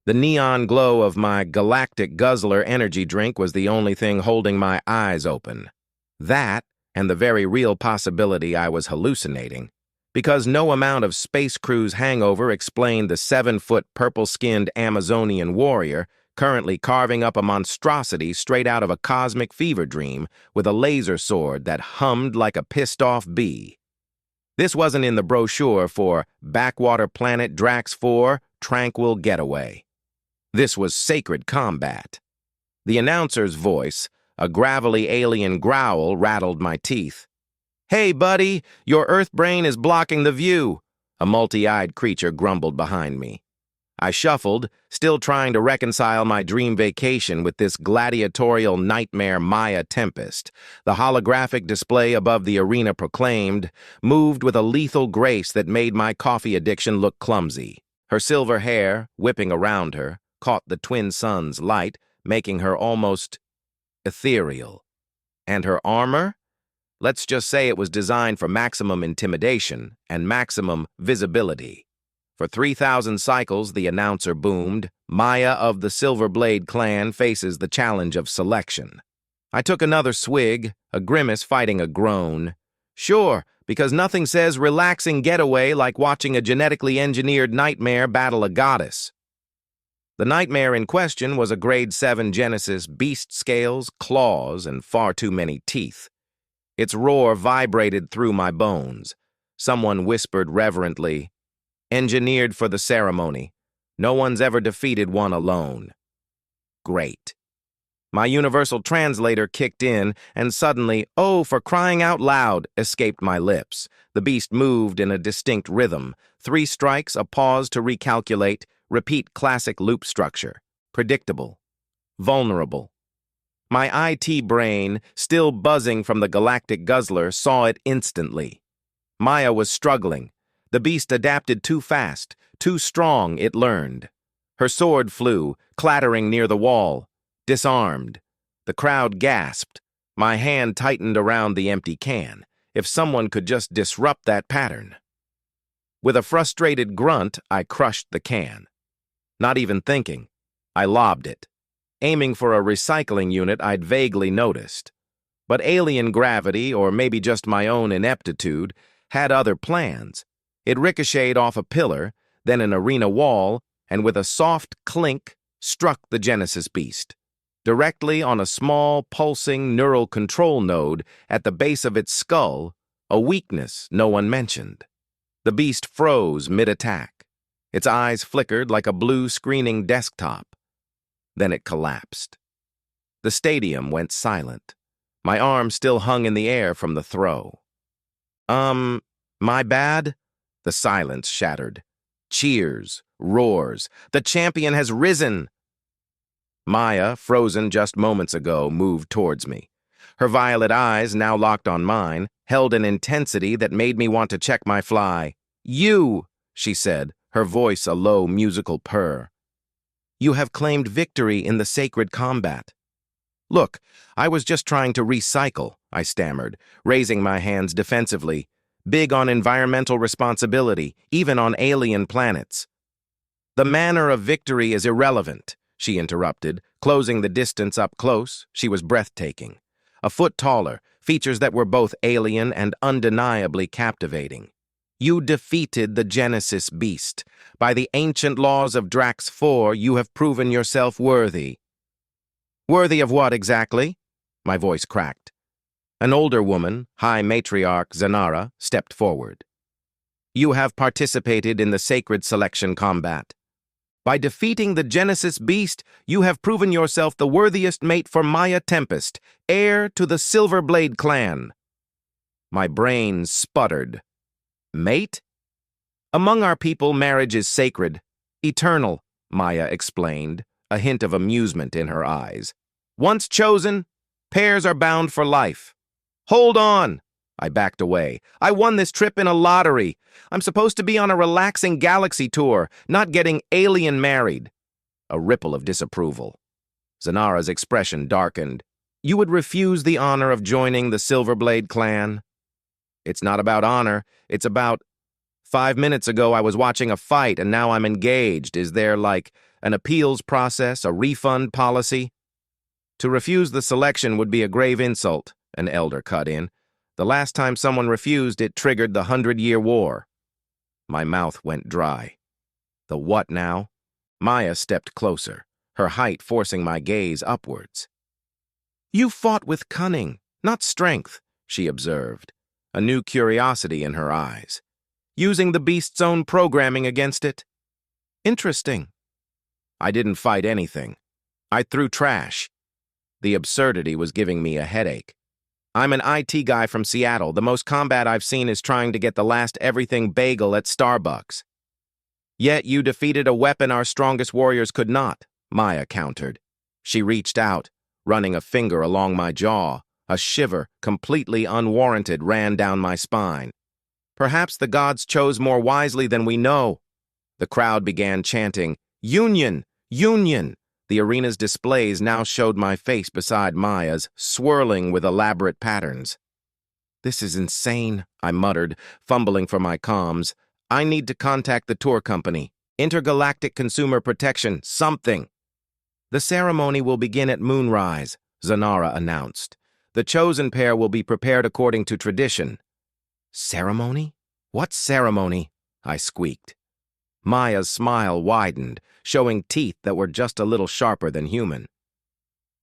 The neon glow of my Galactic Guzzler energy drink was the only thing holding my eyes open. That, and the very real possibility I was hallucinating, because no amount of space cruise hangover explained the 7-foot purple-skinned Amazonian warrior currently carving up a monstrosity straight out of a cosmic fever dream with a laser sword that hummed like a pissed-off bee. This wasn't in the brochure for Backwater Planet Drax 4 Tranquil Getaway. This was sacred combat. The announcer's voice, a gravelly alien growl, rattled my teeth. "Hey, buddy, your Earth brain is blocking the view," a multi-eyed creature grumbled behind me. I shuffled, still trying to reconcile my dream vacation with this gladiatorial nightmare Maya Tempest. The holographic display above the arena proclaimed, moved with a lethal grace that made my coffee addiction look clumsy. Her silver hair, whipping around her, caught the twin suns' light, making her almost ethereal. And her armor? Let's just say it was designed for maximum intimidation and maximum visibility. For 3,000 cycles, the announcer boomed, "Maya of the Silverblade Clan faces the challenge of selection." I took another swig, a grimace fighting a groan. Sure, because nothing says relaxing getaway like watching a genetically engineered nightmare battle a goddess. The nightmare in question was a grade 7 Genesis beast scales, claws, and far too many teeth. Its roar vibrated through my bones. Someone whispered reverently, "Engineered for the ceremony. No one's ever defeated one alone." Great. My universal translator kicked in, and suddenly, "Oh, for crying out loud," escaped my lips. The beast moved in a distinct rhythm. 3 strikes, a pause to recalculate, repeat classic loop structure. Predictable. Vulnerable. My IT brain, still buzzing from the Galactic Guzzler, saw it instantly. Maya was struggling. The beast adapted too fast, too strong, it learned. Her sword flew, clattering near the wall. Disarmed. The crowd gasped. My hand tightened around the empty can. If someone could just disrupt that pattern. With a frustrated grunt, I crushed the can. Not even thinking, I lobbed it, aiming for a recycling unit I'd vaguely noticed. But alien gravity, or maybe just my own ineptitude, had other plans. It ricocheted off a pillar, then an arena wall, and with a soft clink, struck the Genesis beast, directly on a small, pulsing neural control node at the base of its skull, a weakness no one mentioned. The beast froze mid-attack. Its eyes flickered like a blue screening desktop. Then it collapsed. The stadium went silent. My arm still hung in the air from the throw. My bad?" The silence shattered. Cheers, roars. "The champion has risen!" Maya, frozen just moments ago, moved towards me. Her violet eyes, now locked on mine, held an intensity that made me want to check my fly. "You," she said, her voice a low musical purr. "You have claimed victory in the sacred combat." "Look, I was just trying to recycle," I stammered, raising my hands defensively. "Big on environmental responsibility, even on alien planets." "The manner of victory is irrelevant," she interrupted, closing the distance up close. She was breathtaking. A foot taller, features that were both alien and undeniably captivating. "You defeated the Genesis beast. By the ancient laws of Drax 4, you have proven yourself worthy." "Worthy of what exactly?" My voice cracked. An older woman, High Matriarch Zanara, stepped forward. "You have participated in the sacred selection combat. By defeating the Genesis beast, you have proven yourself the worthiest mate for Maya Tempest, heir to the Silverblade Clan." My brain sputtered. "Mate? Among our people, marriage is sacred, eternal," Maya explained, a hint of amusement in her eyes. "Once chosen, pairs are bound for life." "Hold on!" I backed away. "I won this trip in a lottery. I'm supposed to be on a relaxing galaxy tour, not getting alien married." A ripple of disapproval. Zanara's expression darkened. "You would refuse the honor of joining the Silverblade Clan?" "It's not about honor. It's about 5 minutes ago I was watching a fight and now I'm engaged. Is there, like, an appeals process, a refund policy. To refuse the selection would be a grave insult, an elder cut in. The last time someone refused, it triggered the 100-Year War. My mouth went dry. The what now? Maya stepped closer, her height forcing my gaze upwards. You fought with cunning, not strength, she observed, a new curiosity in her eyes. Using the beast's own programming against it? Interesting. I didn't fight anything. I threw trash. The absurdity was giving me a headache. I'm an IT guy from Seattle. The most combat I've seen is trying to get the last everything bagel at Starbucks. Yet you defeated a weapon our strongest warriors could not, Maya countered. She reached out, running a finger along my jaw. A shiver, completely unwarranted, ran down my spine. Perhaps the gods chose more wisely than we know. The crowd began chanting, Union! Union! The arena's displays now showed my face beside Maya's, swirling with elaborate patterns. This is insane, I muttered, fumbling for my comms. I need to contact the tour company. Intergalactic Consumer Protection, something. The ceremony will begin at moonrise, Zanara announced. The chosen pair will be prepared according to tradition. Ceremony? What ceremony? I squeaked. Maya's smile widened, showing teeth that were just a little sharper than human.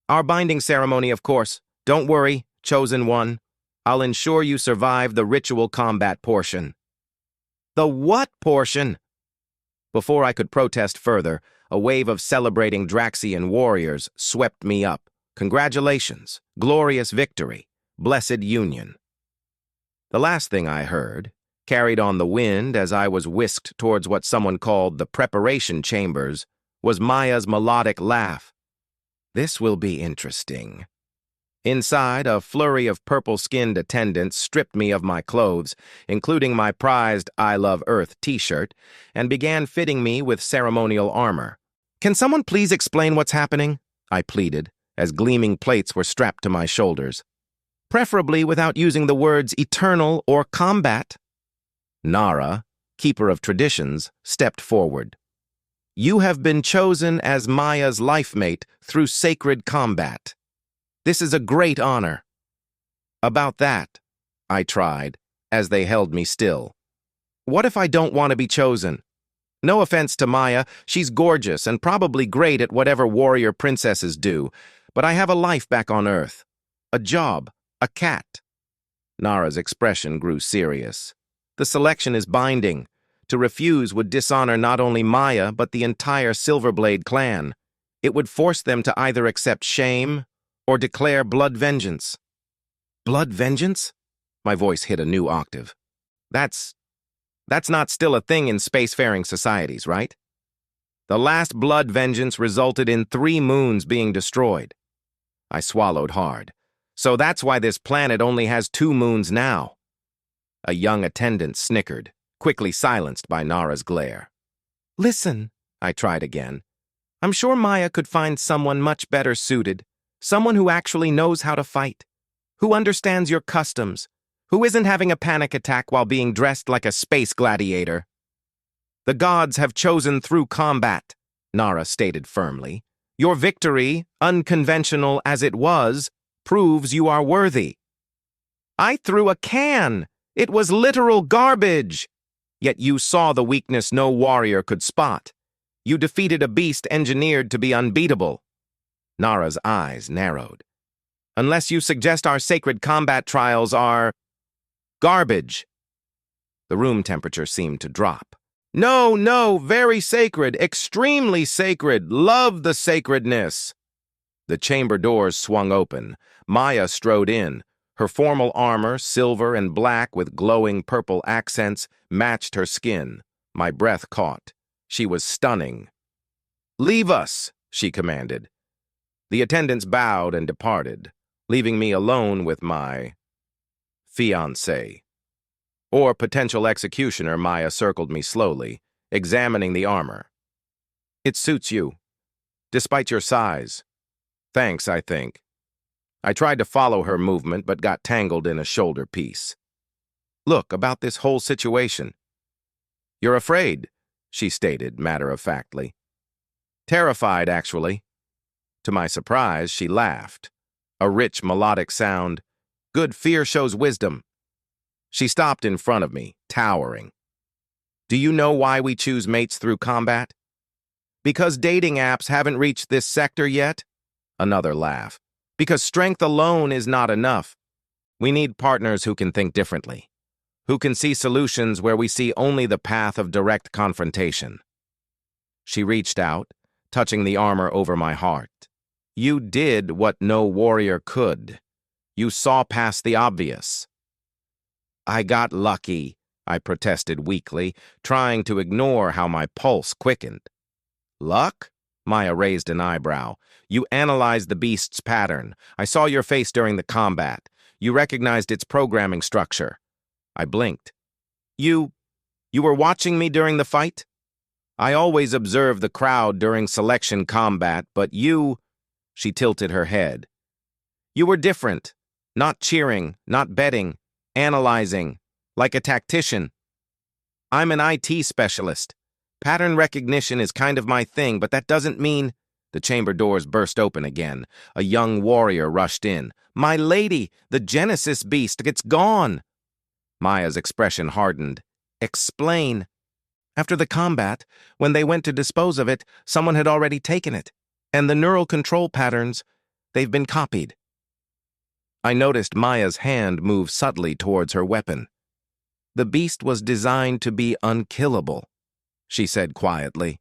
Our binding ceremony, of course. Don't worry, chosen one. I'll ensure you survive the ritual combat portion. The what portion? Before I could protest further, a wave of celebrating Draxian warriors swept me up. Congratulations, glorious victory, blessed union. The last thing I heard, carried on the wind as I was whisked towards what someone called the preparation chambers, was Maya's melodic laugh. This will be interesting. Inside, a flurry of purple-skinned attendants stripped me of my clothes, including my prized I Love Earth t-shirt, and began fitting me with ceremonial armor. Can someone please explain what's happening? I pleaded, as gleaming plates were strapped to my shoulders. Preferably without using the words eternal or combat. Nara, keeper of traditions, stepped forward. You have been chosen as Maya's life mate through sacred combat. This is a great honor. About that, I tried, as they held me still. What if I don't want to be chosen? No offense to Maya, she's gorgeous and probably great at whatever warrior princesses do, but I have a life back on Earth. A job, a cat. Nara's expression grew serious. The selection is binding. To refuse would dishonor not only Maya, but the entire Silverblade Clan. It would force them to either accept shame or declare blood vengeance. Blood vengeance? My voice hit a new octave. That's not still a thing in spacefaring societies, right? The last blood vengeance resulted in 3 moons being destroyed. I swallowed hard. So that's why this planet only has 2 moons now. A young attendant snickered, quickly silenced by Nara's glare. Listen, I tried again. I'm sure Maya could find someone much better suited. Someone who actually knows how to fight, who understands your customs, who isn't having a panic attack while being dressed like a space gladiator. The gods have chosen through combat, Nara stated firmly. Your victory, unconventional as it was, proves you are worthy. I threw a can. It was literal garbage. Yet you saw the weakness no warrior could spot. You defeated a beast engineered to be unbeatable. Nara's eyes narrowed. Unless you suggest our sacred combat trials are garbage. The room temperature seemed to drop. No, very sacred, extremely sacred, love the sacredness. The chamber doors swung open. Maya strode in. Her formal armor, silver and black with glowing purple accents, matched her skin. My breath caught. She was stunning. Leave us, she commanded. The attendants bowed and departed, leaving me alone with my fiancé. Or potential executioner. Maya circled me slowly, examining the armor. It suits you, despite your size. Thanks, I think. I tried to follow her movement, but got tangled in a shoulder piece. Look, about this whole situation. You're afraid, she stated matter-of-factly. Terrified, actually. To my surprise, she laughed. A rich, melodic sound. Good fear shows wisdom. She stopped in front of me, towering. Do you know why we choose mates through combat? Because dating apps haven't reached this sector yet? Another laugh. Because strength alone is not enough. We need partners who can think differently, who can see solutions where we see only the path of direct confrontation. She reached out, touching the armor over my heart. You did what no warrior could. You saw past the obvious. I got lucky, I protested weakly, trying to ignore how my pulse quickened. Luck? Maya raised an eyebrow. You analyzed the beast's pattern. I saw your face during the combat. You recognized its programming structure. I blinked. You were watching me during the fight? I always observe the crowd during selection combat, but you... She tilted her head. You were different. Not cheering, not betting, analyzing, like a tactician. I'm an IT specialist. Pattern recognition is kind of my thing, but that doesn't mean... The chamber doors burst open again. A young warrior rushed in. My lady, the Genesis beast, it's gone. Maya's expression hardened. Explain. After the combat, when they went to dispose of it, someone had already taken it. And the neural control patterns, they've been copied. I noticed Maya's hand move subtly towards her weapon. The beast was designed to be unkillable, she said quietly.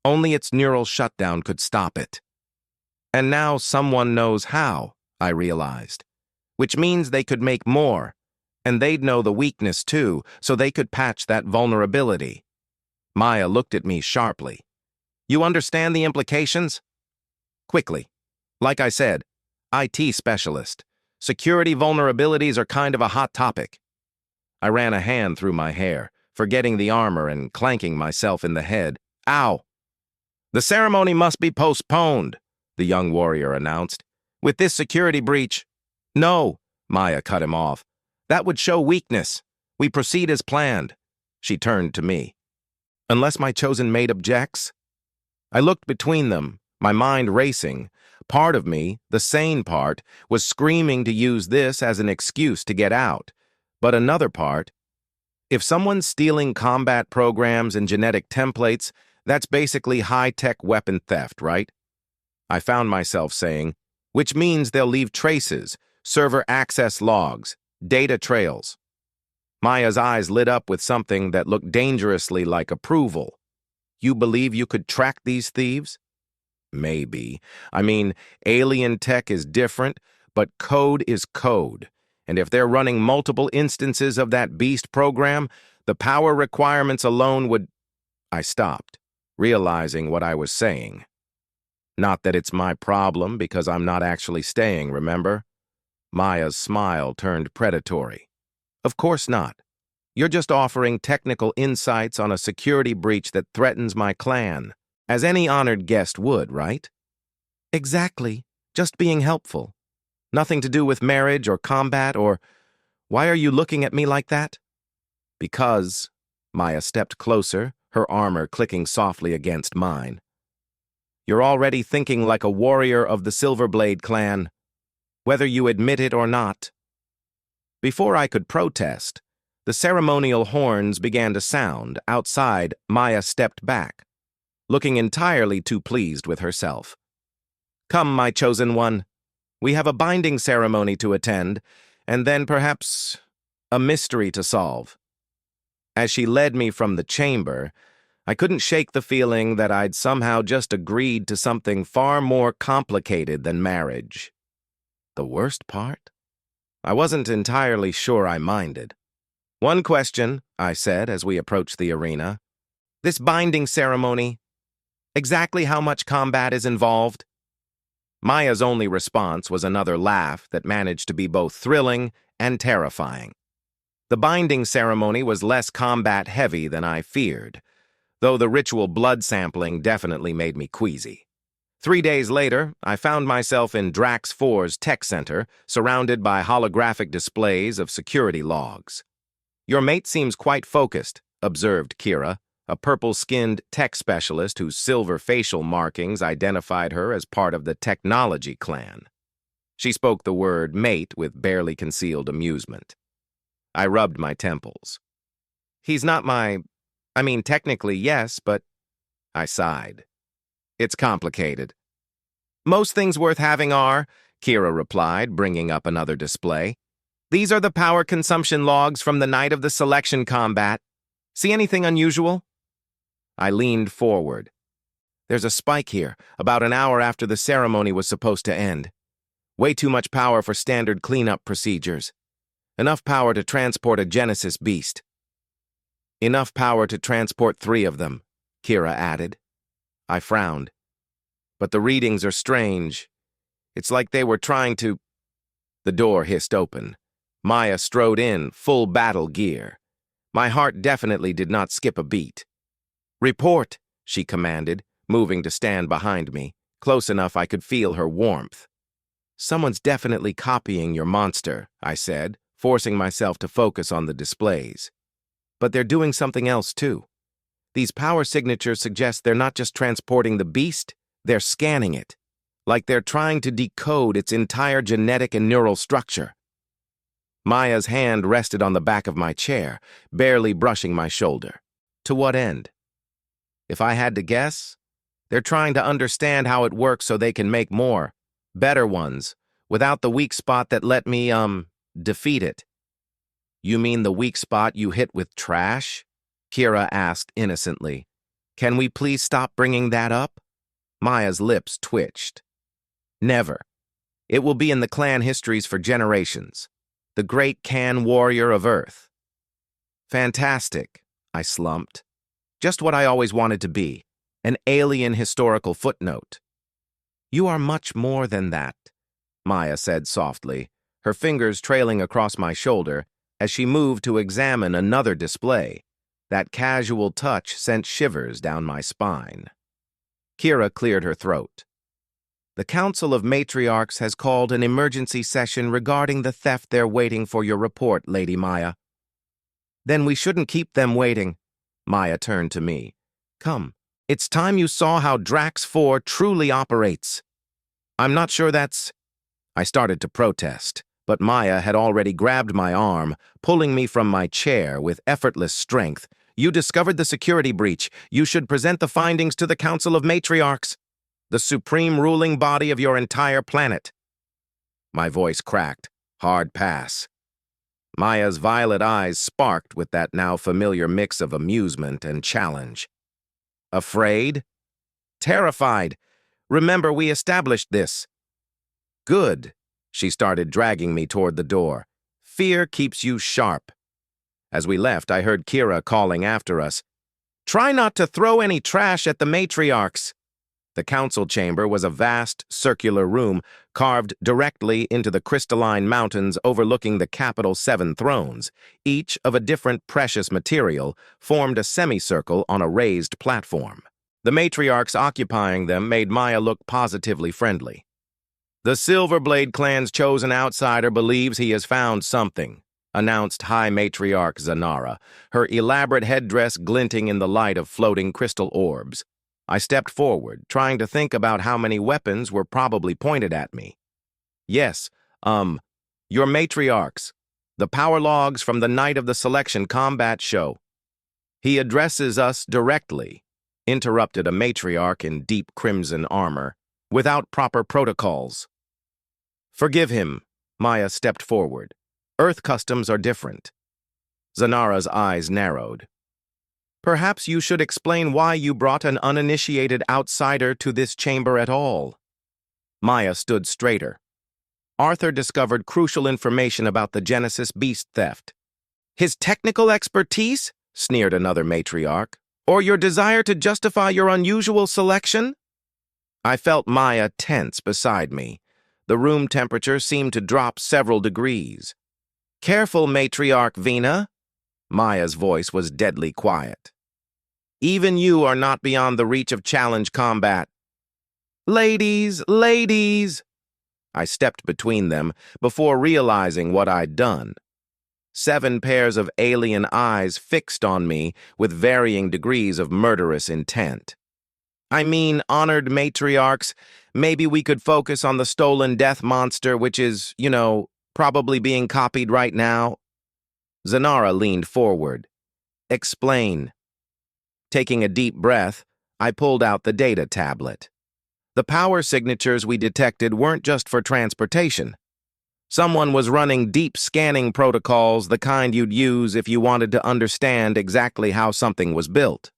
Only its neural shutdown could stop it. And now someone knows how, I realized. Which means they could make more, and they'd know the weakness too, so they could patch that vulnerability. Maya looked at me sharply. You understand the implications? Quickly. Like I said, IT specialist. Security vulnerabilities are kind of a hot topic. I ran a hand through my hair, forgetting the armor and clanking myself in the head. Ow! The ceremony must be postponed, the young warrior announced. With this security breach... No, Maya cut him off. That would show weakness. We proceed as planned. She turned to me. Unless my chosen mate objects? I looked between them, my mind racing. Part of me, the sane part, was screaming to use this as an excuse to get out. But another part, if someone's stealing combat programs and genetic templates, that's basically high-tech weapon theft, right? I found myself saying, which means they'll leave traces, server access logs, data trails. Maya's eyes lit up with something that looked dangerously like approval. You believe you could track these thieves? Maybe. I mean, alien tech is different, but code is code. And if they're running multiple instances of that beast program, the power requirements alone would... I stopped, realizing what I was saying. Not that it's my problem, because I'm not actually staying, remember? Maya's smile turned predatory. Of course not. You're just offering technical insights on a security breach that threatens my clan, as any honored guest would, right? Exactly. Just being helpful. Nothing to do with marriage or combat or... Why are you looking at me like that? Because... Maya stepped closer, her armor clicking softly against mine. You're already thinking like a warrior of the Silverblade Clan, whether you admit it or not. Before I could protest, the ceremonial horns began to sound. Outside, Maya stepped back, looking entirely too pleased with herself. Come, my chosen one. We have a binding ceremony to attend, and then perhaps a mystery to solve. As she led me from the chamber, I couldn't shake the feeling that I'd somehow just agreed to something far more complicated than marriage. The worst part? I wasn't entirely sure I minded. One question, I said as we approached the arena. This binding ceremony, exactly how much combat is involved? Maya's only response was another laugh that managed to be both thrilling and terrifying. The binding ceremony was less combat-heavy than I feared, though the ritual blood sampling definitely made me queasy. 3 days later, I found myself in Drax 4's tech center, surrounded by holographic displays of security logs. Your mate seems quite focused, observed Kira, a purple-skinned tech specialist whose silver facial markings identified her as part of the Technology Clan. She spoke the word mate with barely concealed amusement. I rubbed my temples. He's not technically yes, but I sighed. It's complicated. Most things worth having are, Kira replied, bringing up another display. These are the power consumption logs from the night of the selection combat. See anything unusual? I leaned forward. There's a spike here, about an hour after the ceremony was supposed to end. Way too much power for standard cleanup procedures. Enough power to transport a Genesis beast. Enough power to transport 3 of them, Kira added. I frowned. But the readings are strange. It's like they were trying to... The door hissed open. Maya strode in, full battle gear. My heart definitely did not skip a beat. Report, she commanded, moving to stand behind me, close enough I could feel her warmth. Someone's definitely copying your monster, I said, forcing myself to focus on the displays. But they're doing something else too. These power signatures suggest they're not just transporting the beast, they're scanning it, like they're trying to decode its entire genetic and neural structure. Maya's hand rested on the back of my chair, barely brushing my shoulder. To what end? If I had to guess, they're trying to understand how it works so they can make more, better ones, without the weak spot that let me, defeat it. You mean the weak spot you hit with trash? Kira asked innocently. Can we please stop bringing that up? Maya's lips twitched. Never. It will be in the clan histories for generations. The great Khan warrior of Earth. Fantastic, I slumped. Just what I always wanted to be, an alien historical footnote. You are much more than that, Maya said softly, her fingers trailing across my shoulder as she moved to examine another display. That casual touch sent shivers down my spine. Kira cleared her throat. The Council of Matriarchs has called an emergency session regarding the theft. They're waiting for your report, Lady Maya. Then we shouldn't keep them waiting. Maya turned to me. Come, it's time you saw how Drax 4 truly operates. I'm not sure that's... I started to protest, but Maya had already grabbed my arm, pulling me from my chair with effortless strength. You discovered the security breach. You should present the findings to the Council of Matriarchs, the supreme ruling body of your entire planet. My voice cracked. Hard pass. Maya's violet eyes sparked with that now familiar mix of amusement and challenge. Afraid? Terrified. Remember, we established this. Good. She started dragging me toward the door. Fear keeps you sharp. As we left, I heard Kira calling after us. Try not to throw any trash at the matriarchs. The council chamber was a vast, circular room carved directly into the crystalline mountains overlooking the capital's 7 thrones. Each of a different precious material formed a semicircle on a raised platform. The matriarchs occupying them made Maya look positively friendly. The Silverblade Clan's chosen outsider believes he has found something, announced High Matriarch Zanara, her elaborate headdress glinting in the light of floating crystal orbs. I stepped forward, trying to think about how many weapons were probably pointed at me. Yes, your matriarchs, the power logs from the night of the selection combat show. He addresses us directly, interrupted a matriarch in deep crimson armor, without proper protocols. Forgive him, Maya stepped forward. Earth customs are different. Zanara's eyes narrowed. Perhaps you should explain why you brought an uninitiated outsider to this chamber at all. Maya stood straighter. Arthur discovered crucial information about the Genesis beast theft. His technical expertise? Sneered another matriarch. Or your desire to justify your unusual selection? I felt Maya tense beside me. The room temperature seemed to drop several degrees. Careful, matriarch Vina. Maya's voice was deadly quiet. Even you are not beyond the reach of challenge combat. Ladies, ladies! I stepped between them before realizing what I'd done. 7 pairs of alien eyes fixed on me with varying degrees of murderous intent. I mean, honored matriarchs, maybe we could focus on the stolen death monster, which is, probably being copied right now. Zanara leaned forward. Explain. Taking a deep breath, I pulled out the data tablet. The power signatures we detected weren't just for transportation. Someone was running deep scanning protocols, the kind you'd use if you wanted to understand exactly how something was built.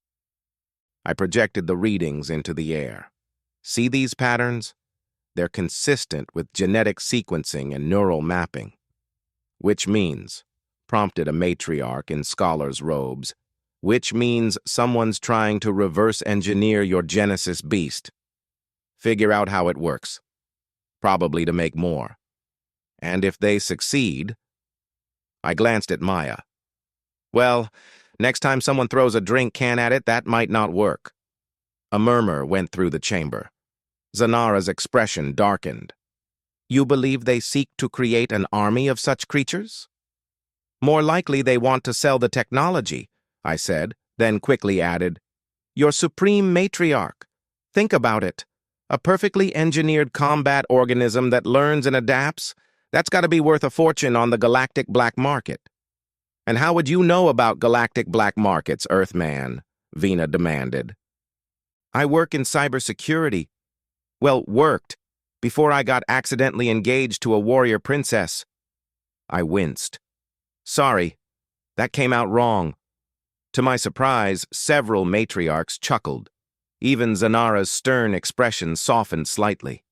I projected the readings into the air. See these patterns? They're consistent with genetic sequencing and neural mapping. Which means, prompted a matriarch in scholar's robes, which means someone's trying to reverse engineer your Genesis beast. Figure out how it works. Probably to make more. And if they succeed... I glanced at Maya. Well, next time someone throws a drink can at it, that might not work. A murmur went through the chamber. Zanara's expression darkened. You believe they seek to create an army of such creatures? More likely they want to sell the technology, I said, then quickly added, Your supreme matriarch. Think about it. A perfectly engineered combat organism that learns and adapts, that's got to be worth a fortune on the galactic black market. And how would you know about galactic black markets, Earthman? Vina demanded. I work in cybersecurity. Well, worked, before I got accidentally engaged to a warrior princess. I winced. Sorry, that came out wrong. To my surprise, several matriarchs chuckled. Even Zanara's stern expression softened slightly.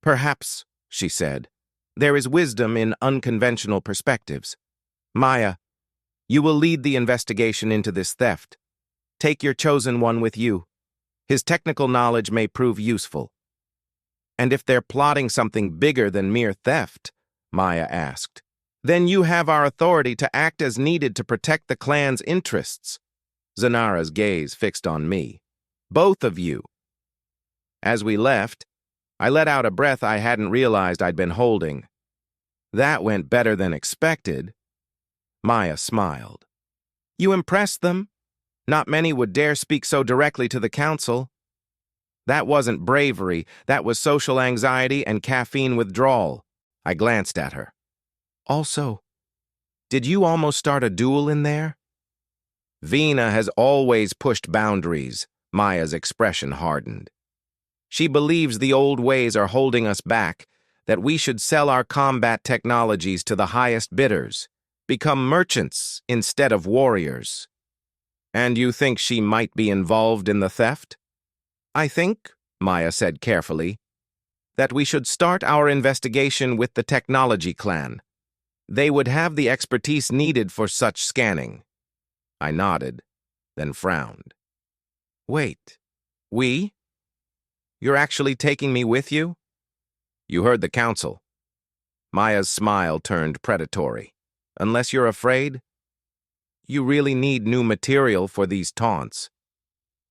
Perhaps, she said, there is wisdom in unconventional perspectives. Maya, you will lead the investigation into this theft. Take your chosen one with you. His technical knowledge may prove useful. And if they're plotting something bigger than mere theft, Maya asked, then you have our authority to act as needed to protect the clan's interests. Zanara's gaze fixed on me. Both of you. As we left, I let out a breath I hadn't realized I'd been holding. That went better than expected. Maya smiled. You impressed them? Not many would dare speak so directly to the council. That wasn't bravery, that was social anxiety and caffeine withdrawal. I glanced at her. Also, did you almost start a duel in there? Vina has always pushed boundaries. Maya's expression hardened. She believes the old ways are holding us back, that we should sell our combat technologies to the highest bidders, become merchants instead of warriors. And you think she might be involved in the theft? I think, Maya said carefully, that we should start our investigation with the technology clan. They would have the expertise needed for such scanning. I nodded, then frowned. Wait, we? You're actually taking me with you? You heard the council. Maya's smile turned predatory. Unless you're afraid? You really need new material for these taunts.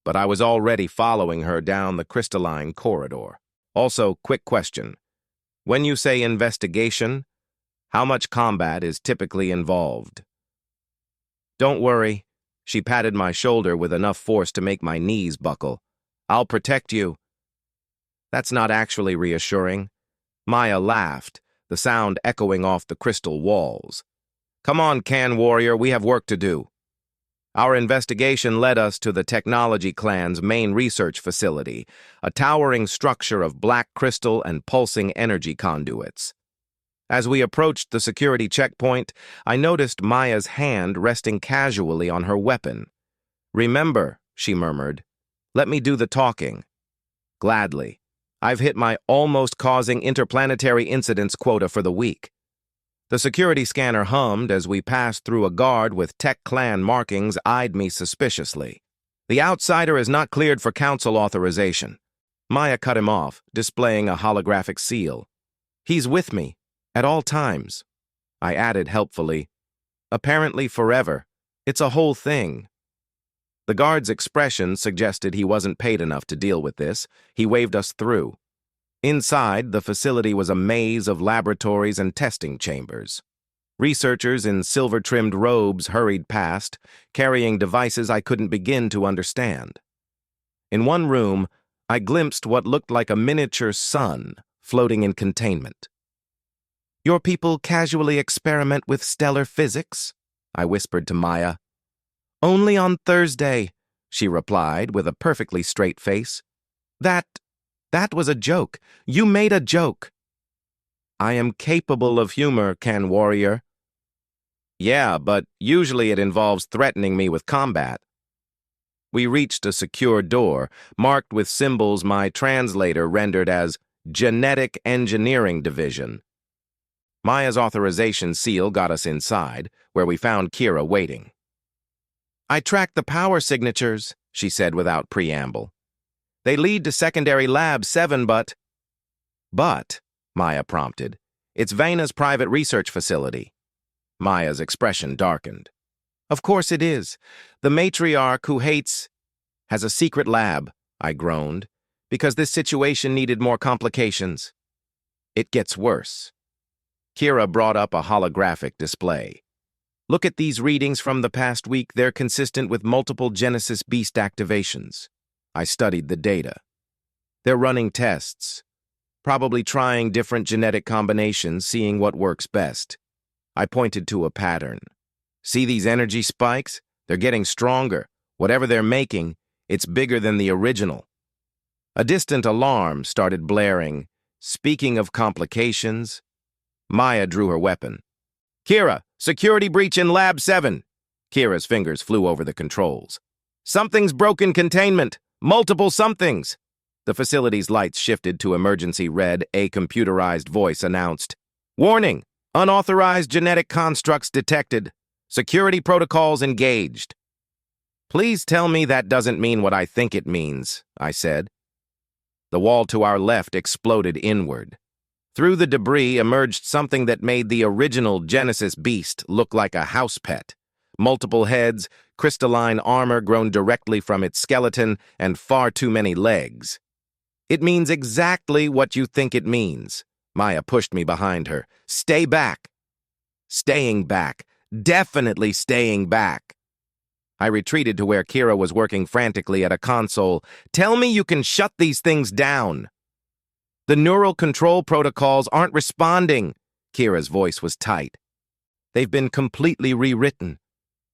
But I was already following her down the crystalline corridor. Also, quick question. When you say investigation, how much combat is typically involved? Don't worry. She patted my shoulder with enough force to make my knees buckle. I'll protect you. That's not actually reassuring. Maya laughed, the sound echoing off the crystal walls. Come on, Can Warrior, we have work to do. Our investigation led us to the Technology Clan's main research facility, a towering structure of black crystal and pulsing energy conduits. As we approached the security checkpoint, I noticed Maya's hand resting casually on her weapon. Remember, she murmured, let me do the talking. Gladly. I've hit my almost causing interplanetary incidents quota for the week. The security scanner hummed as we passed through a guard with Tech Clan markings eyed me suspiciously. The outsider is not cleared for council authorization. Maya cut him off, displaying a holographic seal. He's with me, at all times. I added helpfully, apparently forever. It's a whole thing. The guard's expression suggested he wasn't paid enough to deal with this. He waved us through. Inside, the facility was a maze of laboratories and testing chambers. Researchers in silver-trimmed robes hurried past, carrying devices I couldn't begin to understand. In one room, I glimpsed what looked like a miniature sun floating in containment. "Your people casually experiment with stellar physics?" I whispered to Maya. "Only on Thursday," she replied with a perfectly straight face. That was a joke. You made a joke." "I am capable of humor, Can Warrior." "Yeah, but usually it involves threatening me with combat." We reached a secure door, marked with symbols my translator rendered as Genetic Engineering Division. Maya's authorization seal got us inside, where we found Kira waiting. "I tracked the power signatures," she said without preamble. "They lead to secondary lab 7, but..." "But," Maya prompted, "it's Vena's private research facility." Maya's expression darkened. "Of course it is. The matriarch who hates has a secret lab," I groaned, "because this situation needed more complications." "It gets worse." Kira brought up a holographic display. "Look at these readings from the past week. They're consistent with multiple Genesis beast activations." I studied the data. "They're running tests, probably trying different genetic combinations, seeing what works best." I pointed to a pattern. "See these energy spikes? They're getting stronger. Whatever they're making, it's bigger than the original." A distant alarm started blaring. Speaking of complications, Maya drew her weapon. "Kira, security breach in Lab 7. Kira's fingers flew over the controls. "Something's broken containment. Multiple somethings." The facility's lights shifted to emergency red. A computerized voice announced, "Warning! Unauthorized genetic constructs detected. Security protocols engaged." "Please tell me that doesn't mean what I think it means," I said. The wall to our left exploded inward. Through the debris emerged something that made the original Genesis beast look like a house pet. Multiple heads, crystalline armor grown directly from its skeleton, and far too many legs. "It means exactly what you think it means." Maya pushed me behind her. "Stay back." Staying back. Definitely staying back. I retreated to where Kira was working frantically at a console. "Tell me you can shut these things down." "The neural control protocols aren't responding." Kira's voice was tight. "They've been completely rewritten.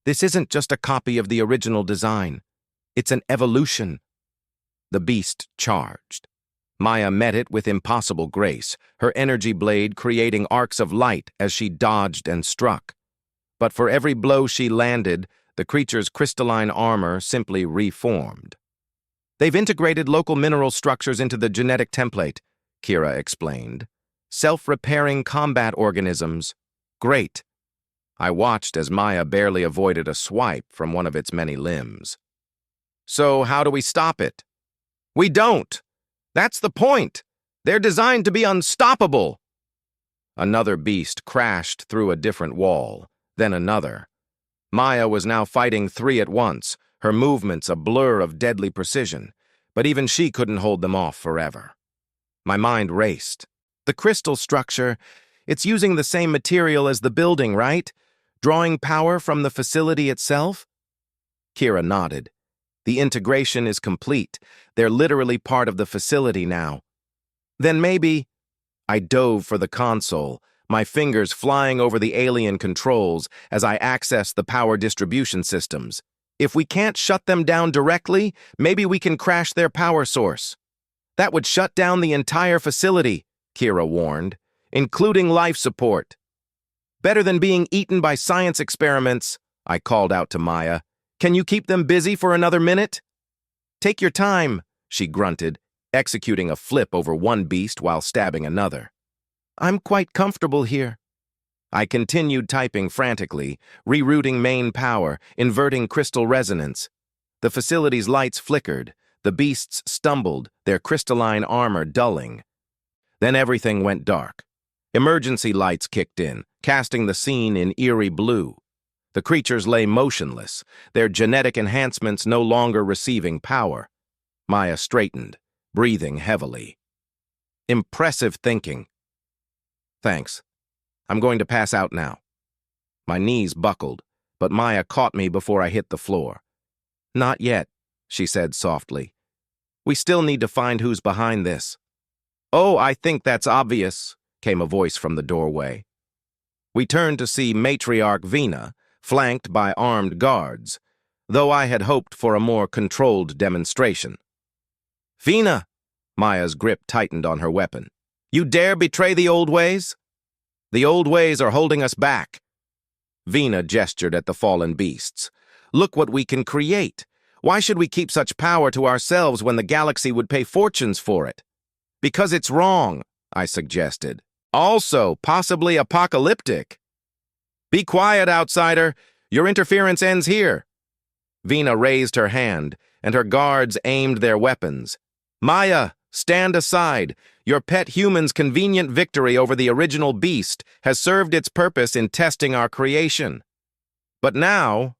This isn't just a copy of the original design. It's an evolution." The beast charged. Maya met it with impossible grace, her energy blade creating arcs of light as she dodged and struck. But for every blow she landed, the creature's crystalline armor simply reformed. "They've integrated local mineral structures into the genetic template," Kira explained. "Self-repairing combat organisms. Great." I watched as Maya barely avoided a swipe from one of its many limbs. "So how do we stop it?" "We don't. That's the point. They're designed to be unstoppable." Another beast crashed through a different wall, then another. Maya was now fighting 3 at once, her movements a blur of deadly precision, but even she couldn't hold them off forever. My mind raced. "The crystal structure, it's using the same material as the building, right? Drawing power from the facility itself?" Kira nodded. "The integration is complete. They're literally part of the facility now." "Then maybe..." I dove for the console, my fingers flying over the alien controls as I accessed the power distribution systems. "If we can't shut them down directly, maybe we can crash their power source." "That would shut down the entire facility," Kira warned, "including life support." "Better than being eaten by science experiments," I called out to Maya. "Can you keep them busy for another minute?" "Take your time," she grunted, executing a flip over one beast while stabbing another. "I'm quite comfortable here." I continued typing frantically, rerouting main power, inverting crystal resonance. The facility's lights flickered. The beasts stumbled, their crystalline armor dulling. Then everything went dark. Emergency lights kicked in, casting the scene in eerie blue. The creatures lay motionless, their genetic enhancements no longer receiving power. Maya straightened, breathing heavily. "Impressive thinking." "Thanks. I'm going to pass out now." My knees buckled, but Maya caught me before I hit the floor. "Not yet," she said softly. "We still need to find who's behind this." "Oh, I think that's obvious," came a voice from the doorway. We turned to see Matriarch Vina, flanked by armed guards, though I had hoped for a more controlled demonstration. "Vina!" Maya's grip tightened on her weapon. "You dare betray the old ways? The old ways are holding us back." Vina gestured at the fallen beasts. "Look what we can create. Why should we keep such power to ourselves when the galaxy would pay fortunes for it?" "Because it's wrong," I suggested. "Also, possibly apocalyptic." "Be quiet, outsider. Your interference ends here." Vina raised her hand, and her guards aimed their weapons. "Maya, stand aside. Your pet human's convenient victory over the original beast has served its purpose in testing our creation. But now—"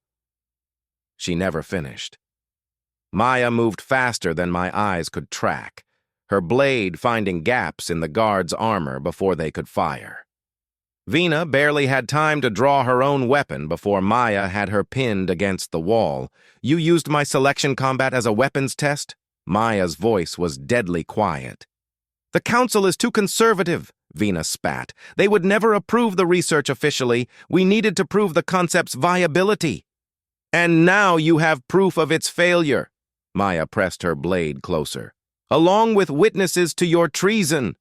She never finished. Maya moved faster than my eyes could track, her blade finding gaps in the guards' armor before they could fire. Vina barely had time to draw her own weapon before Maya had her pinned against the wall. "You used my selection combat as a weapons test?" Maya's voice was deadly quiet. "The Council is too conservative," Vina spat. "They would never approve the research officially. We needed to prove the concept's viability." "And now you have proof of its failure." Maya pressed her blade closer. "Along with witnesses to your treason."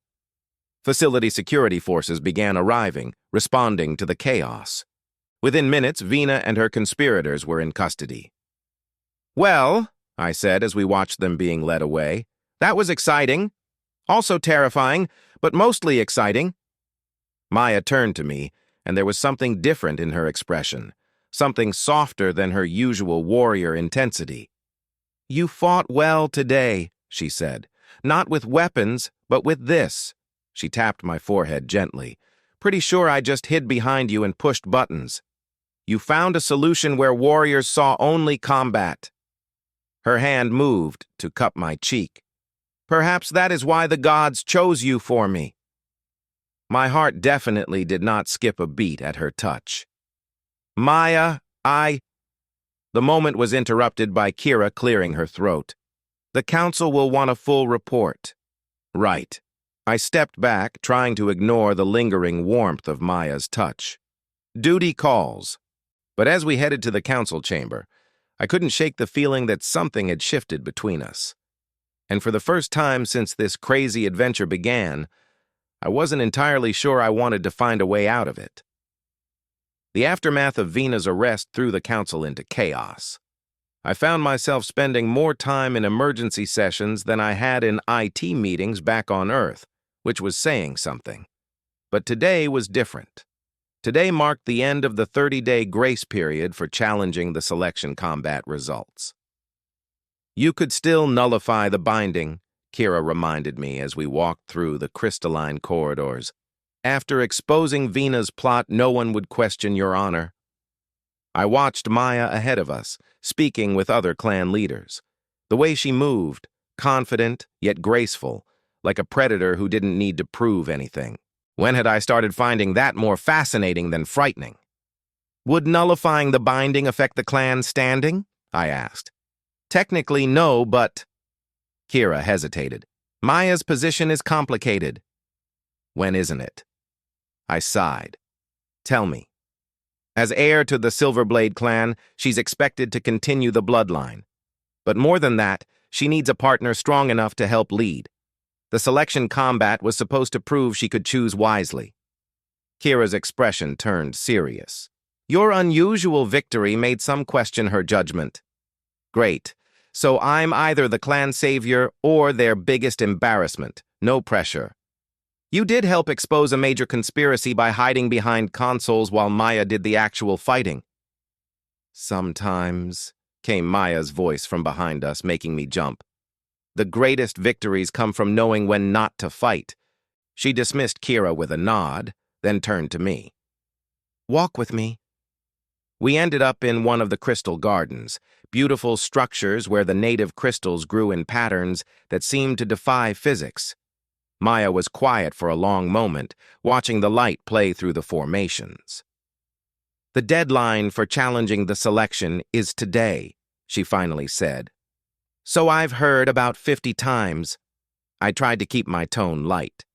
Facility security forces began arriving, responding to the chaos. Within minutes, Vina and her conspirators were in custody. "Well," I said as we watched them being led away, "that was exciting. Also terrifying, but mostly exciting." Maya turned to me, and there was something different in her expression, something softer than her usual warrior intensity. "You fought well today," she said. "Not with weapons, but with this." She tapped my forehead gently. "Pretty sure I just hid behind you and pushed buttons. You found a solution where warriors saw only combat." Her hand moved to cup my cheek. "Perhaps that is why the gods chose you for me." My heart definitely did not skip a beat at her touch. "Maya, The moment was interrupted by Kira clearing her throat. "The Council will want a full report." "Right." I stepped back, trying to ignore the lingering warmth of Maya's touch. "Duty calls." But as we headed to the council chamber, I couldn't shake the feeling that something had shifted between us. And for the first time since this crazy adventure began, I wasn't entirely sure I wanted to find a way out of it. The aftermath of Vina's arrest threw the council into chaos. I found myself spending more time in emergency sessions than I had in IT meetings back on Earth, which was saying something. But today was different. Today marked the end of the 30-day grace period for challenging the selection combat results. "You could still nullify the binding," Kira reminded me as we walked through the crystalline corridors. "After exposing Vina's plot, no one would question your honor." I watched Maya ahead of us, speaking with other clan leaders. The way she moved, confident yet graceful, like a predator who didn't need to prove anything. When had I started finding that more fascinating than frightening? "Would nullifying the binding affect the clan's standing?" I asked. "Technically, no, but—" Kira hesitated. "Maya's position is complicated." "When isn't it?" I sighed. "Tell me." "As heir to the Silverblade Clan, she's expected to continue the bloodline. But more than that, she needs a partner strong enough to help lead. The selection combat was supposed to prove she could choose wisely." Kira's expression turned serious. "Your unusual victory made some question her judgment." "Great. So I'm either the clan savior or their biggest embarrassment. No pressure." "You did help expose a major conspiracy by hiding behind consoles while Maya did the actual fighting." "Sometimes," came Maya's voice from behind us, making me jump. "The greatest victories come from knowing when not to fight." She dismissed Kira with a nod, then turned to me. "Walk with me." We ended up in one of the crystal gardens, beautiful structures where the native crystals grew in patterns that seemed to defy physics. Maya was quiet for a long moment, watching the light play through the formations. The deadline for challenging the selection is today, she finally said. So I've heard about 50 times. I tried to keep my tone light.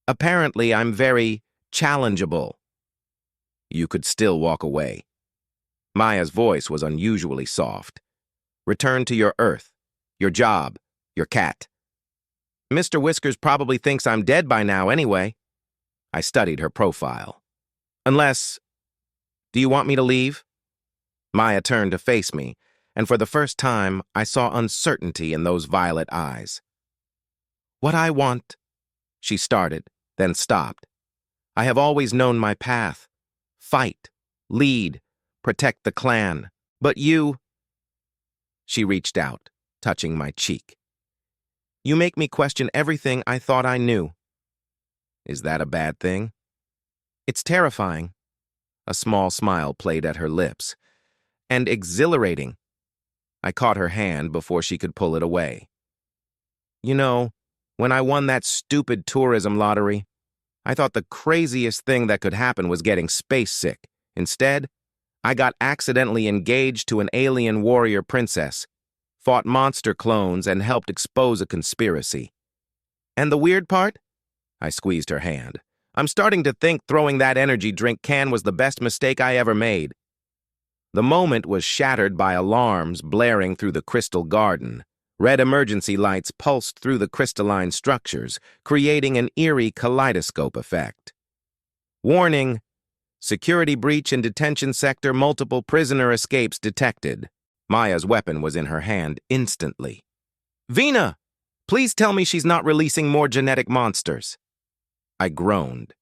Apparently, I'm very challengeable. You could still walk away. Maya's voice was unusually soft. Return to your Earth, your job, your cat. Mr. Whiskers probably thinks I'm dead by now anyway. I studied her profile. Unless, do you want me to leave? Maya turned to face me, and for the first time, I saw uncertainty in those violet eyes. What I want, she started, then stopped. I have always known my path. Fight, lead, protect the clan. But you... She reached out, touching my cheek. You make me question everything I thought I knew. Is that a bad thing? It's terrifying. A small smile played at her lips. And exhilarating. I caught her hand before she could pull it away. You know, when I won that stupid tourism lottery, I thought the craziest thing that could happen was getting space sick. Instead, I got accidentally engaged to an alien warrior princess, fought monster clones, and helped expose a conspiracy. And the weird part? I squeezed her hand. I'm starting to think throwing that energy drink can was the best mistake I ever made. The moment was shattered by alarms blaring through the crystal garden. Red emergency lights pulsed through the crystalline structures, creating an eerie kaleidoscope effect. Warning: security breach in detention sector, multiple prisoner escapes detected. Maya's weapon was in her hand instantly. Vina! Please tell me she's not releasing more genetic monsters. I groaned.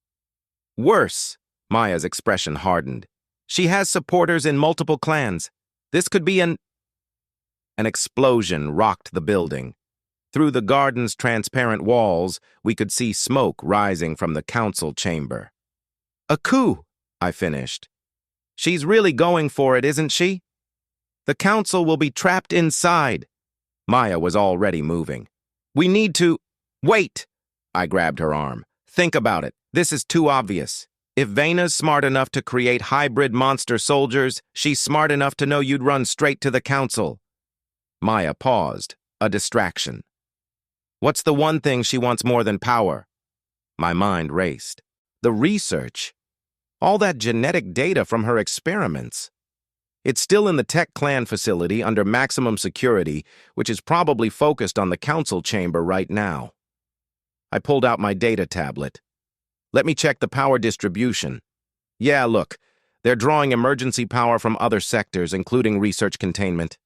Worse, Maya's expression hardened. She has supporters in multiple clans. This could be An explosion rocked the building. Through the garden's transparent walls, we could see smoke rising from the council chamber. A coup, I finished. She's really going for it, isn't she? The council will be trapped inside. Maya was already moving. We need to... Wait! I grabbed her arm. Think about it. This is too obvious. If Vena's smart enough to create hybrid monster soldiers, she's smart enough to know you'd run straight to the council. Maya paused, a distraction. What's the one thing she wants more than power? My mind raced. The research. All that genetic data from her experiments. It's still in the Tech Clan facility under maximum security, which is probably focused on the council chamber right now. I pulled out my data tablet. Let me check the power distribution. Yeah, look, they're drawing emergency power from other sectors, including research containment.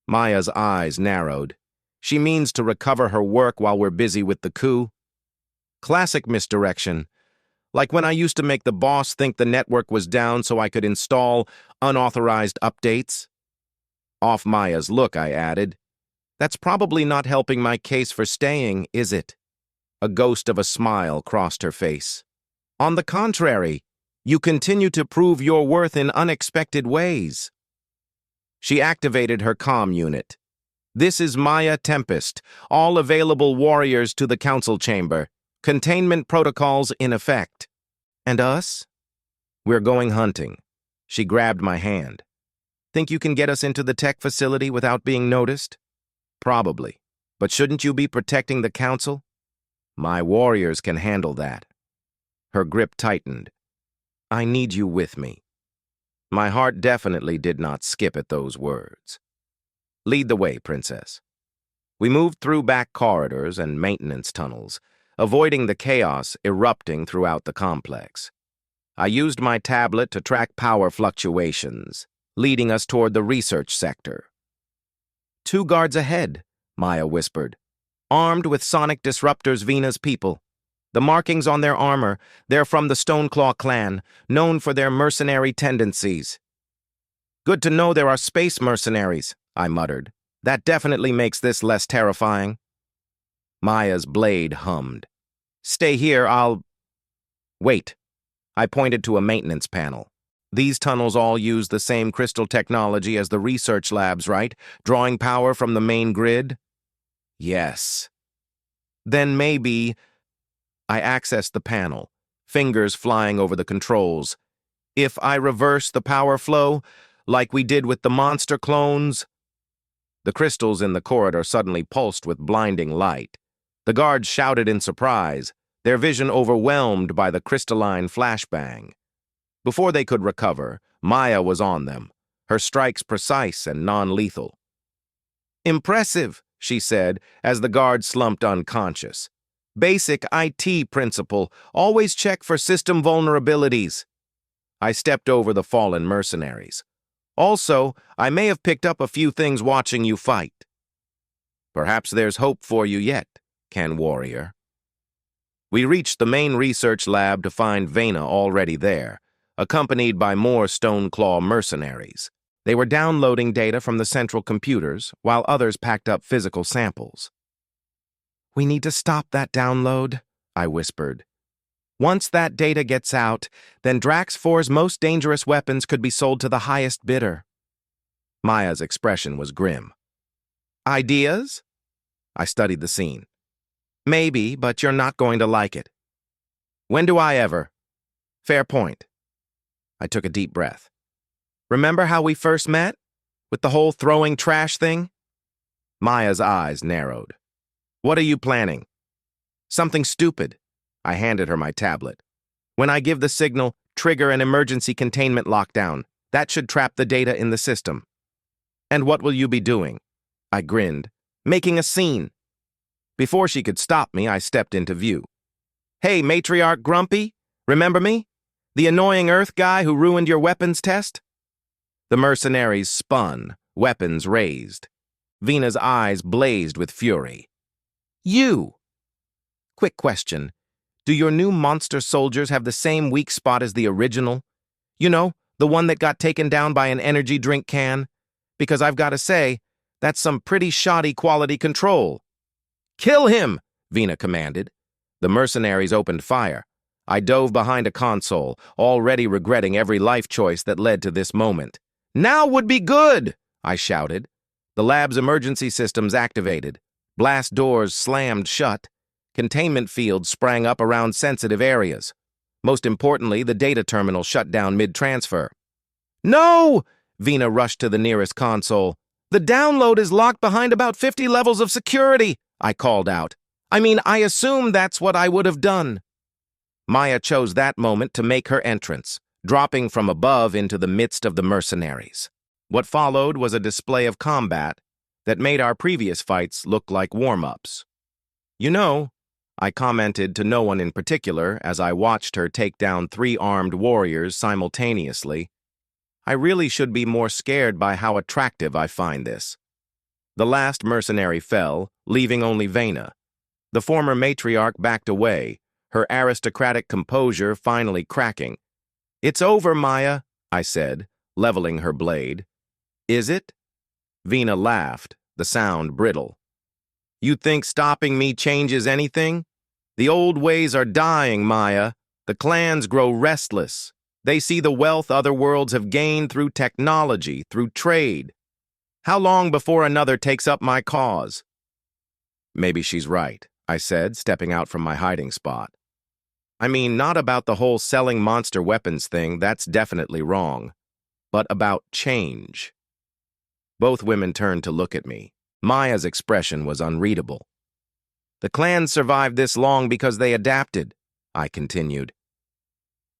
Maya's eyes narrowed. She means to recover her work while we're busy with the coup? Classic misdirection. Like when I used to make the boss think the network was down so I could install unauthorized updates. Off Maya's look, I added. That's probably not helping my case for staying, is it? A ghost of a smile crossed her face. On the contrary, you continue to prove your worth in unexpected ways. She activated her comm unit. This is Maya Tempest, all available warriors to the council chamber. Containment protocols in effect. And us? We're going hunting. She grabbed my hand. Think you can get us into the tech facility without being noticed? Probably. But shouldn't you be protecting the council? My warriors can handle that. Her grip tightened. I need you with me. My heart definitely did not skip at those words. Lead the way, Princess. We moved through back corridors and maintenance tunnels, avoiding the chaos erupting throughout the complex. I used my tablet to track power fluctuations, leading us toward the research sector. 2 guards ahead, Maya whispered. Armed with sonic disruptors, Vena's people. The markings on their armor, they're from the Stoneclaw clan, known for their mercenary tendencies. Good to know there are space mercenaries, I muttered. That definitely makes this less terrifying. Maya's blade hummed. Stay here, I'll... Wait. I pointed to a maintenance panel. These tunnels all use the same crystal technology as the research labs, right? Drawing power from the main grid? Yes. Then maybe... I accessed the panel, fingers flying over the controls. If I reverse the power flow, like we did with the monster clones? The crystals in the corridor suddenly pulsed with blinding light. The guards shouted in surprise, their vision overwhelmed by the crystalline flashbang. Before they could recover, Maya was on them, her strikes precise and non-lethal. "Impressive," she said, as the guard slumped unconscious. "Basic IT principle, always check for system vulnerabilities." I stepped over the fallen mercenaries. "Also, I may have picked up a few things watching you fight." "Perhaps there's hope for you yet, Can Warrior." We reached the main research lab to find Vena already there, accompanied by more Stoneclaw mercenaries. They were downloading data from the central computers, while others packed up physical samples. "We need to stop that download," I whispered. "Once that data gets out, then Drax 4's most dangerous weapons could be sold to the highest bidder." Maya's expression was grim. "Ideas?" I studied the scene. "Maybe, but you're not going to like it." "When do I ever?" "Fair point." I took a deep breath. "Remember how we first met? With the whole throwing trash thing?" Maya's eyes narrowed. "What are you planning?" "Something stupid." I handed her my tablet. "When I give the signal, trigger an emergency containment lockdown. That should trap the data in the system." "And what will you be doing?" I grinned. "Making a scene." Before she could stop me, I stepped into view. "Hey, Matriarch Grumpy, remember me? The annoying Earth guy who ruined your weapons test?" The mercenaries spun, weapons raised. Vena's eyes blazed with fury. "You!" "Quick question. Do your new monster soldiers have the same weak spot as the original? You know, the one that got taken down by an energy drink can? Because I've got to say, that's some pretty shoddy quality control." "Kill him!" Vena commanded. The mercenaries opened fire. I dove behind a console, already regretting every life choice that led to this moment. "Now would be good!" I shouted. The lab's emergency systems activated. Blast doors slammed shut. Containment fields sprang up around sensitive areas. Most importantly, the data terminal shut down mid-transfer. "No!" Vena rushed to the nearest console. "The download is locked behind about 50 levels of security," I called out. I assume that's what I would have done." Maya chose that moment to make her entrance, dropping from above into the midst of the mercenaries. What followed was a display of combat that made our previous fights look like warm-ups. "You know," I commented to no one in particular as I watched her take down 3 armed warriors simultaneously, "I really should be more scared by how attractive I find this." The last mercenary fell, leaving only Vena. The former matriarch backed away, her aristocratic composure finally cracking. "It's over, Maya," I said, leveling her blade. "Is it?" Vena laughed, the sound brittle. "You think stopping me changes anything? The old ways are dying, Maya. The clans grow restless. They see the wealth other worlds have gained through technology, through trade. How long before another takes up my cause?" "Maybe she's right," I said, stepping out from my hiding spot. Not about the whole selling monster weapons thing, that's definitely wrong, but about change." Both women turned to look at me. Maya's expression was unreadable. "The clans survived this long because they adapted," I continued.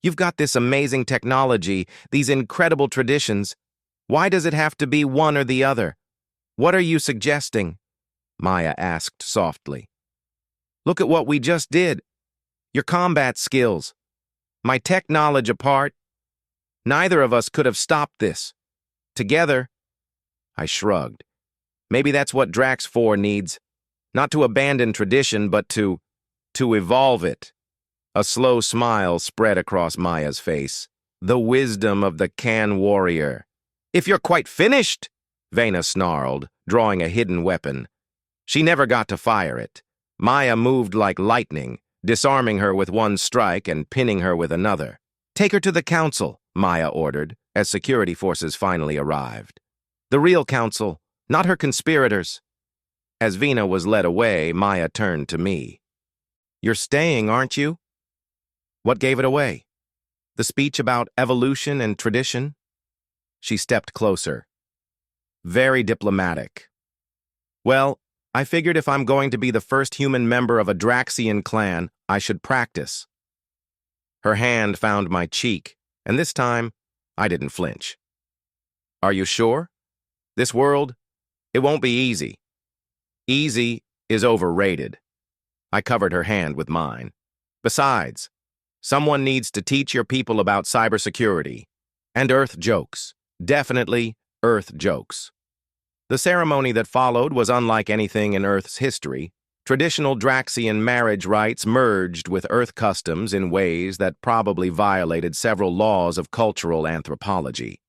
"You've got this amazing technology, these incredible traditions. Why does it have to be one or the other? What are you suggesting?" Maya asked softly. "Look at what we just did. Your combat skills. My tech knowledge apart. Neither of us could have stopped this. Together." I shrugged. "Maybe that's what Drax 4 needs. Not to abandon tradition, but to evolve it." A slow smile spread across Maya's face. "The wisdom of the Can Warrior." "If you're quite finished," Vena snarled, drawing a hidden weapon. She never got to fire it. Maya moved like lightning, disarming her with one strike and pinning her with another. "Take her to the council," Maya ordered, as security forces finally arrived. "The real council, not her conspirators." As Vena was led away, Maya turned to me. "You're staying, aren't you?" "What gave it away?" The speech about evolution and tradition? She stepped closer. Very diplomatic. Well, I figured if I'm going to be the first human member of a Draxian clan, I should practice. Her hand found my cheek, and this time, I didn't flinch. Are you sure? This world, it won't be easy. Easy is overrated. I covered her hand with mine. Besides, someone needs to teach your people about cybersecurity. And Earth jokes. Definitely Earth jokes. The ceremony that followed was unlike anything in Earth's history. Traditional Draxian marriage rites merged with Earth customs in ways that probably violated several laws of cultural anthropology.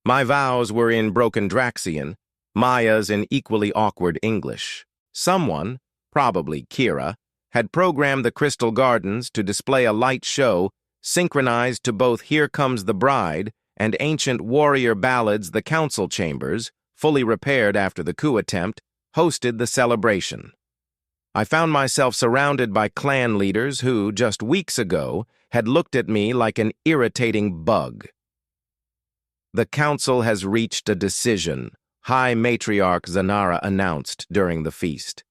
My vows were in broken Draxian, Maya's in equally awkward English. Someone, probably Kira, had programmed the Crystal Gardens to display a light show synchronized to both Here Comes the Bride and ancient warrior ballads. The council chambers, fully repaired after the coup attempt, hosted the celebration. I found myself surrounded by clan leaders who, just weeks ago, had looked at me like an irritating bug. The council has reached a decision, High Matriarch Zanara announced during the feast.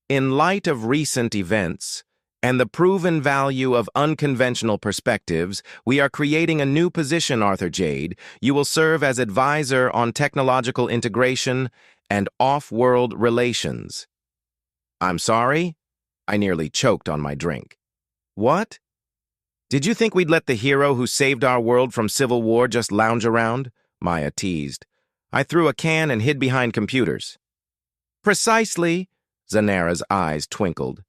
In light of recent events and the proven value of unconventional perspectives, we are creating a new position, Arthur Jade. You will serve as advisor on technological integration and off-world relations. I'm sorry? I nearly choked on my drink. What? Did you think we'd let the hero who saved our world from civil war just lounge around? Maya teased. I threw a can and hid behind computers. Precisely, Zanara's eyes twinkled.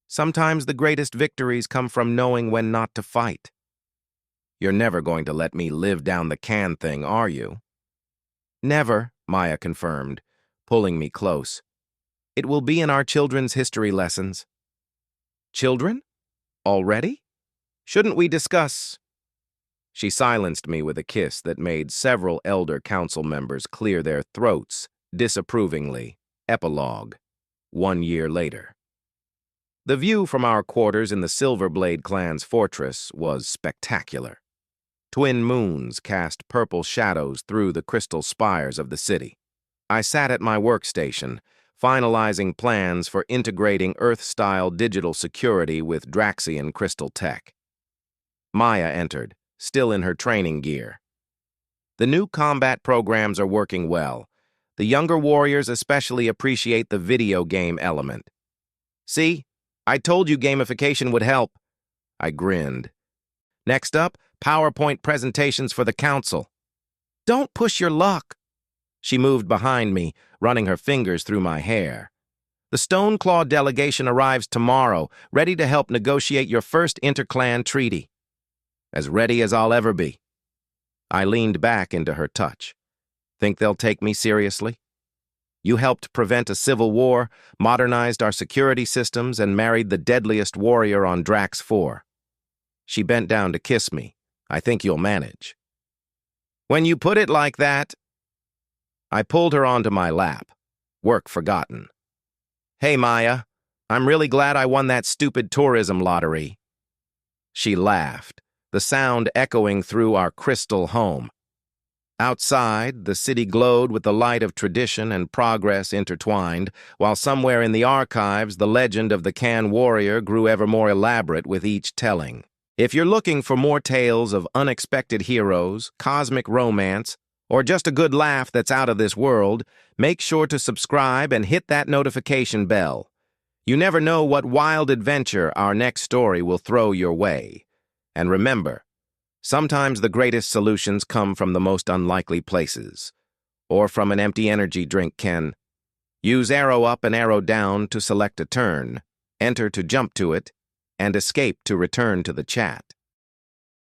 Sometimes the greatest victories come from knowing when not to fight. You're never going to let me live down the can thing, are you? Never, Maya confirmed, pulling me close. It will be in our children's history lessons. Children? Already? Shouldn't we discuss? She silenced me with a kiss that made several elder council members clear their throats, disapprovingly. Epilogue. 1 year later. The view from our quarters in the Silverblade Clan's fortress was spectacular. Twin moons cast purple shadows through the crystal spires of the city. I sat at my workstation, finalizing plans for integrating Earth-style digital security with Draxian crystal tech. Maya entered, still in her training gear. The new combat programs are working well. The younger warriors especially appreciate the video game element. See, I told you gamification would help. I grinned. Next up, PowerPoint presentations for the council. Don't push your luck. She moved behind me, running her fingers through my hair. The Stoneclaw delegation arrives tomorrow, ready to help negotiate your first interclan treaty. As ready as I'll ever be. I leaned back into her touch. Think they'll take me seriously? You helped prevent a civil war, modernized our security systems, and married the deadliest warrior on Drax 4. She bent down to kiss me. I think you'll manage. When you put it like that, I pulled her onto my lap. Work forgotten. Hey, Maya, I'm really glad I won that stupid tourism lottery. She laughed, the sound echoing through our crystal home. Outside, the city glowed with the light of tradition and progress intertwined, while somewhere in the archives, the legend of the Can warrior grew ever more elaborate with each telling. If you're looking for more tales of unexpected heroes, cosmic romance, or just a good laugh that's out of this world, make sure to subscribe and hit that notification bell. You never know what wild adventure our next story will throw your way. And remember, sometimes the greatest solutions come from the most unlikely places, or from an empty energy drink can. Use arrow up and arrow down to select a turn, enter to jump to it, and escape to return to the chat.